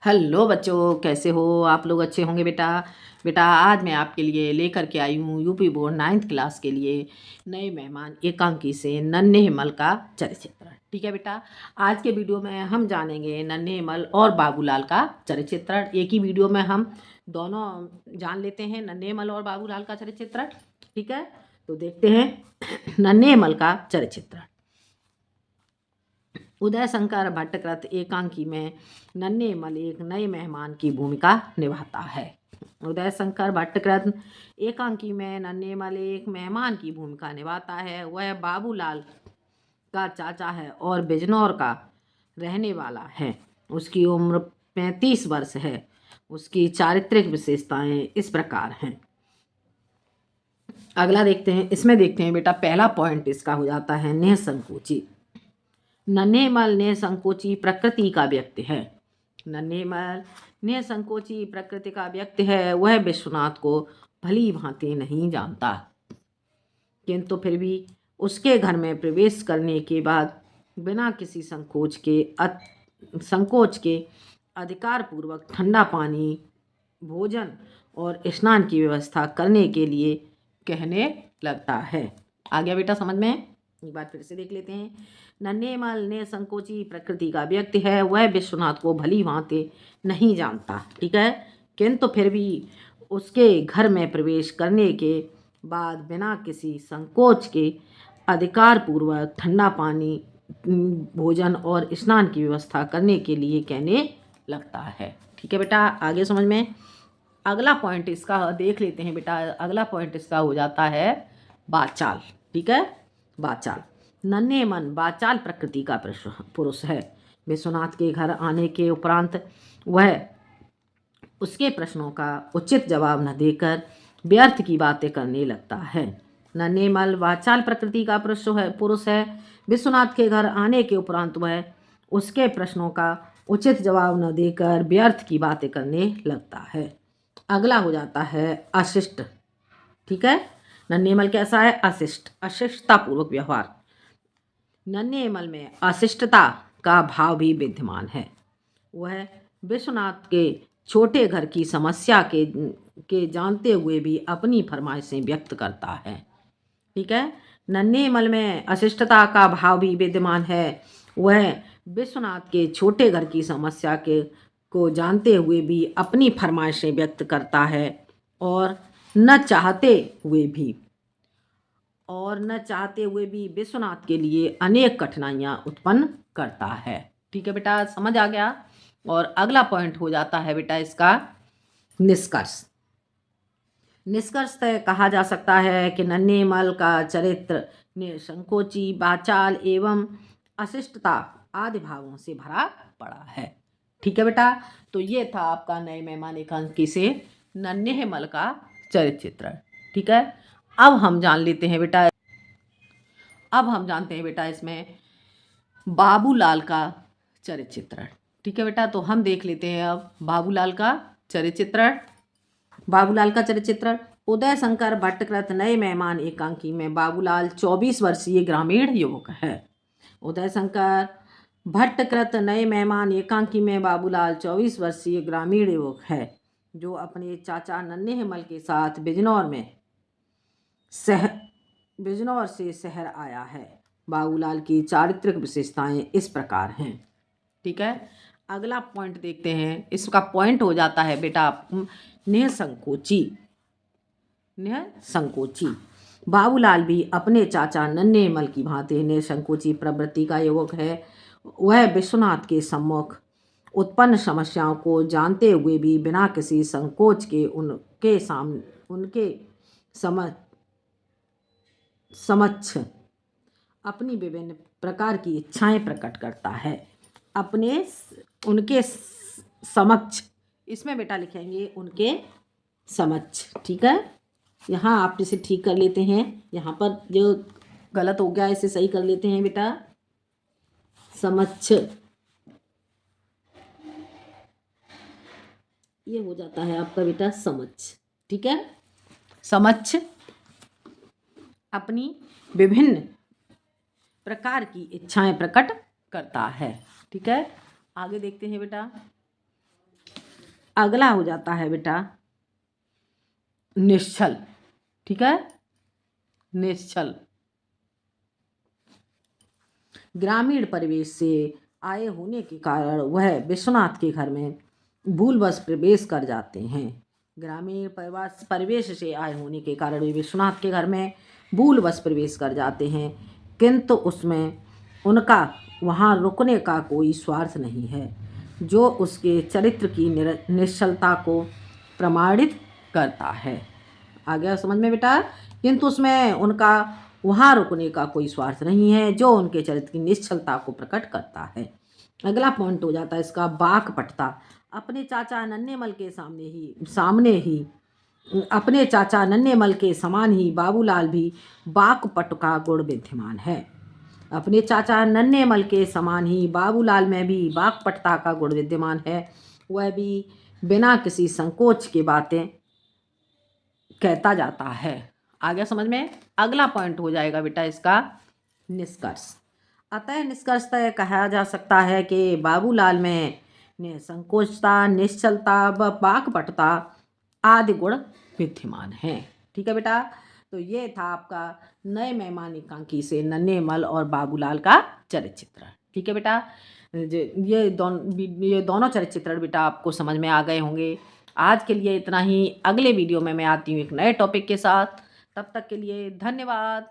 Hello बच्चों, कैसे हो आप लोग? अच्छे होंगे बेटा। बेटा आज मैं आपके लिए लेकर के आई हूँ यूपी बोर्ड 9th क्लास के लिए नए मेहमान एकांकी से नन्हे हिमल का चरित्र। ठीक है बेटा, आज के वीडियो में हम जानेंगे नन्हे हिमल और बाबूलाल का चरित्र। एक ही वीडियो में हम दोनों जान लेते हैं नन्हे हिमल और बाबूलाल का चरित्र। ठीक है, तो देखते हैं नन्हे हिमल का चरित्र। उदय शंकर भट्टकृत एकांकी में नन्हे हिमल एक नए मेहमान की भूमिका निभाता है। उदय शंकर भट्टकृत एकांकी में नन्हे हिमल एक मेहमान की भूमिका निभाता है। वह बाबूलाल का चाचा है और बिजनौर का रहने वाला है। उसकी उम्र 35 वर्ष है। उसकी चारित्रिक विशेषताएं इस प्रकार हैं। अगला देखते हैं, इसमें देखते हैं बेटा, पहला पॉइंट इसका हो जाता है निसंकोची। नन्हे हिमल निसंकोची प्रकृति का व्यक्ति है। नन्हे हिमल निसंकोची प्रकृति का व्यक्ति है। वह विश्वनाथ को भली भांति नहीं जानता, किंतु फिर भी उसके घर में प्रवेश करने के बाद बिना किसी संकोच के अधिकार पूर्वक ठंडा पानी, भोजन और स्नान की व्यवस्था करने के लिए कहने लगता है। आ गया बेटा समझ में? एक बार फिर से देख लेते हैं। नन्हे हिमल निसंकोची प्रकृति का व्यक्ति है। वह विश्वनाथ को भली भांति नहीं जानता, ठीक है, किंतु फिर भी उसके घर में प्रवेश करने के बाद बिना किसी संकोच के अधिकार पूर्वक ठंडा पानी, भोजन और स्नान की व्यवस्था करने के लिए कहने लगता है। ठीक है बेटा, आगे समझ में? अगला पॉइंट इसका देख लेते हैं बेटा। अगला पॉइंट इसका हो जाता है बाचाल। ठीक है, बाचाल। नन्हे हिमल बाचाल प्रकृति का पुरुष है। विश्वनाथ के घर आने के उपरांत वह उसके प्रश्नों का उचित जवाब न देकर व्यर्थ की बातें करने लगता है। नन्हे हिमल बाचाल प्रकृति का पुरुष है। विश्वनाथ के घर आने के उपरांत वह उसके प्रश्नों का उचित जवाब न देकर व्यर्थ की बातें करने लगता है। अगला हो जाता है अशिष्ट। ठीक है, नन्हे हिमल कैसा है? अशिष्ट, अशिष्टतापूर्वक व्यवहार। नन्हे हिमल में अशिष्टता का भाव भी विद्यमान है। वह विश्वनाथ के छोटे घर की समस्या के जानते हुए भी अपनी फरमाइशें व्यक्त करता है। ठीक है, नन्हे हिमल में अशिष्टता का भाव भी विद्यमान है। वह विश्वनाथ के छोटे घर की समस्या को जानते हुए भी अपनी फरमाइशें व्यक्त करता है और न चाहते हुए भी विश्वनाथ के लिए अनेक कठिनाइयां उत्पन्न करता है। ठीक है बेटा, समझ आ गया? और अगला पॉइंट हो जाता है बेटा इसका निष्कर्ष। निष्कर्षतः कहा जा सकता है कि नन्हे हिमल का चरित्र निसंकोची, बाचाल एवं अशिष्टता आदि भावों से भरा पड़ा है। ठीक है बेटा, तो ये था आपका नए मेहमान एकांकी से नन्हे हिमल का चरित्र। ठीक है, अब हम जानते हैं बेटा इसमें बाबूलाल का चरित्र। ठीक है बेटा, तो हम देख लेते हैं अब बाबूलाल का चरित्र। बाबूलाल का चरित्र। उदय शंकर भट्टकृत नए मेहमान एकांकी में बाबूलाल 24 वर्षीय ग्रामीण युवक है। उदय शंकर भट्टकृत नए मेहमान एकांकी में बाबूलाल 24 वर्षीय ग्रामीण युवक है, जो अपने चाचा नन्हे हिमल के साथ बिजनौर से शहर आया है। बाबूलाल की चारित्रिक विशेषताएं इस प्रकार हैं। ठीक है, अगला पॉइंट देखते हैं। इसका पॉइंट हो जाता है बेटा निसंकोची। बाबूलाल भी अपने चाचा नन्हे हिमल की भांति निसंकोची प्रवृत्ति का युवक है। वह विश्वनाथ के सम्मुख उत्पन्न समस्याओं को जानते हुए भी बिना किसी संकोच के उनके समक्ष अपनी विभिन्न प्रकार की इच्छाएं प्रकट करता है। उनके समक्ष, इसमें बेटा लिखेंगे उनके समक्ष। ठीक है, यहाँ आप इसे ठीक कर लेते हैं। यहाँ पर जो गलत हो गया इसे सही कर लेते हैं बेटा। समक्ष ये हो जाता है आपका बेटा समक्ष। ठीक है, समक्ष अपनी विभिन्न प्रकार की इच्छाएं प्रकट करता है। ठीक है, आगे देखते हैं बेटा। अगला हो जाता है बेटा निश्चल। ठीक है, निश्चल ग्रामीण परिवेश से आए होने के कारण वह विश्वनाथ के घर में भूलवश प्रवेश कर जाते हैं। ग्रामीण परिवेश से आए होने के कारण वे विश्वनाथ के घर में भूलवश प्रवेश कर जाते हैं, किंतु उसमें उनका वहाँ रुकने का कोई स्वार्थ नहीं है, जो उसके चरित्र की निश्चलता को प्रमाणित करता है। आ गया समझ में बेटा? किंतु उसमें उनका वहाँ रुकने का कोई स्वार्थ नहीं है, जो उनके चरित्र की निश्चलता को प्रकट करता है। अगला पॉइंट हो जाता है इसका बाकपटुता। अपने चाचा नन्हेमल के सामने ही अपने चाचा नन्हेमल के समान ही बाबूलाल भी बाकपटु का गुण विद्यमान है। अपने चाचा नन्हेमल के समान ही बाबूलाल में भी बाकपटुता का गुण विद्यमान है। वह भी बिना किसी संकोच के बातें कहता जाता है। आ गया समझ में? अगला पॉइंट हो जाएगा बेटा इसका निष्कर्ष। अतः निष्कर्षतः कहा जा सकता है कि बाबूलाल में संकोचता, निश्चलता व बाकपटुता आदि गुण विद्यमान हैं। ठीक है बेटा, तो ये था आपका नए मेहमान एकांकी से नन्हेमल और बाबूलाल का चरित्र चित्रण। ठीक है बेटा, ये दोनों चरित्र चित्रण बेटा आपको समझ में आ गए होंगे। आज के लिए इतना ही। अगले वीडियो में मैं आती हूँ एक नए टॉपिक के साथ। तब तक के लिए धन्यवाद।